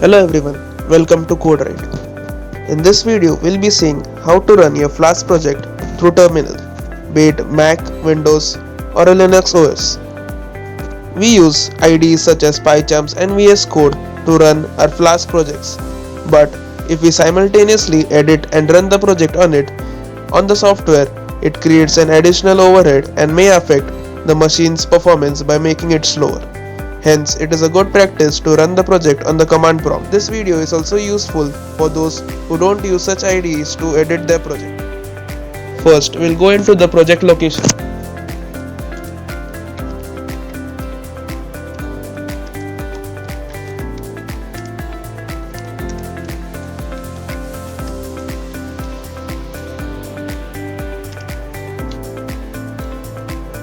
Hello everyone, welcome to CodeWrite. In this video, we'll be seeing how to run your Flask project through terminal, be it Mac, Windows or a Linux OS. We use IDEs such as PyCharms and VS Code to run our Flask projects. But if we simultaneously edit and run the project on the software, it creates an additional overhead and may affect the machine's performance by making it slower. Hence, it is a good practice to run the project on the command prompt. This video is also useful for those who don't use such IDEs to edit their project. First, we'll go into the project location.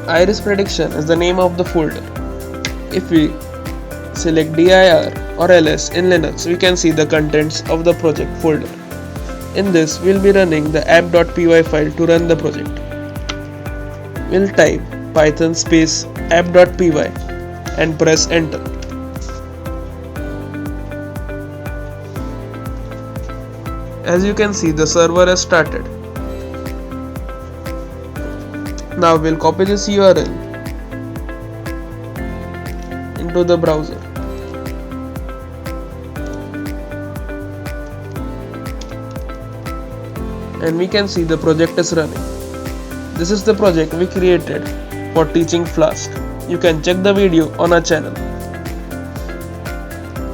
Iris prediction is the name of the folder. If we select dir or ls in Linux, we can see the contents of the project folder. In this, we'll be running the app.py file to run the project. We'll type python space app.py and press enter. As you can see, the server has started. Now we'll copy this URL into the browser. And we can see the project is running. This is the project we created for teaching Flask. You can check the video on our channel.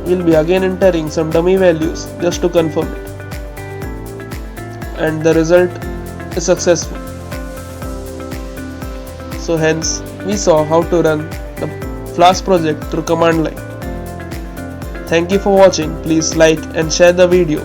We'll be again entering some dummy values just to confirm it. And the result is successful. So hence, we saw how to run the Flask project through command line. Thank you for watching. Please like and share the video.